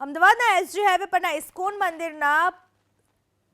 અમદાવાદના SG highway પરના ISKCON મંદિરના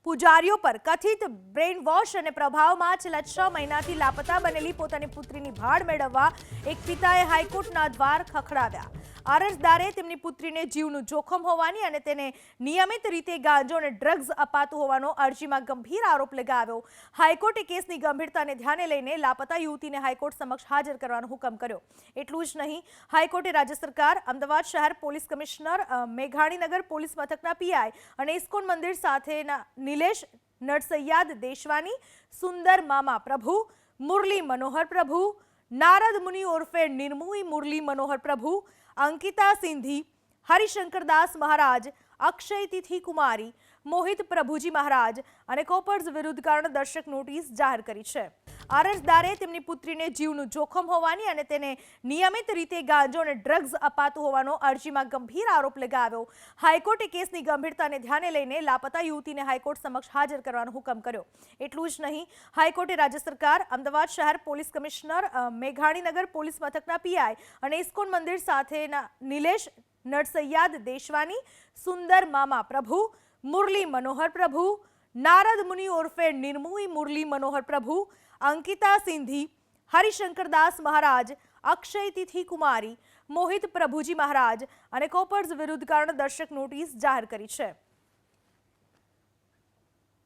પૂજારીઓ પર કથિત બ્રેઇન વોશ અને પ્રભાવમાં છેલ્લા 6 મહિનાથી લાપતા બનેલી પોતાની પુત્રીની ભાળ મેળવવા એક પિતાએ હાઈકોર્ટના દ્વાર ખખડાવ્યા। અરજદારે તેમની પુત્રીને જીવનું જોખમ હોવાની અને તેને નિયમિત રીતે ગાંજો અને ડ્રગ્સ અપાતું હોવાનો અરજીમાં ગંભીર આરોપ લગાવ્યો। હાઈકોર્ટે કેસની ગંભીરતાને ધ્યાને લઈને લાપતા યુવતીને હાઈકોર્ટ સમક્ષ હાજર કરવાનો હુકમ કર્યો। એટલું જ નહીં, હાઈકોર્ટે રાજ્ય સરકાર, અમદાવાદ શહેર પોલીસ કમિશનર, મેઘાણીનગર પોલીસ મથકના પીઆઈ અને ઇસ્કોન મંદિર સાથેના નિલેશ નરસૈયાદ દેશવાની, સુંદર મામા પ્રભુ, મુરલી મનોહર પ્રભુ, નારદ મુનિ ઉર્ફે નિર્મોહી મુરલી મનોહર પ્રભુ, અંકિતા સિંધી, હરિશંકરદાસ મહારાજ, અક્ષય તિથિ કુમારી, મોહિત પ્રભુજી મહારાજ અને કોપર્સ વિરુદ્ધ કારણદર્શક નોટિસ જાહેર કરી છે। અરજદારે તેમની પુત્રીને જીવનું જોખમ હોવાની અને તેને નિયમિત રીતે ગાંજો અને ડ્રગ્સ અપાતું હોવાનો અરજીમાં ગંભીર આરોપ લગાવ્યો। હાઈકોર્ટે કેસની ગંભીરતાને ધ્યાને લઈને લાપતા યુવતીને હાઈકોર્ટ સમક્ષ હાજર કરવાનો હુકમ કર્યો। એટલું જ નહીં, હાઈકોર્ટે રાજ્ય સરકાર, અમદાવાદ શહેર પોલીસ કમિશનર, મેઘાણીનગર પોલીસ મથકના પીઆઈ અને ઇસ્કોન મંદિર સાથેના નિલેશ નરસૈયાદ દેશવાની, સુંદર મામા પ્રભુ, મુરલી મનોહર પ્રભુ, નારદ મુનિ ઉર્ફે નિર્મોહી મુરલી મનોહર પ્રભુ, અંકિતા સિંધી, હરિશંકરદાસ મહારાજ, અક્ષય તિથિ કુમારી, મોહિત પ્રભુજી મહારાજ અને કોપર્સ વિરુદ્ધ કારણદર્શક નોટિસ જાહેર કરી છે।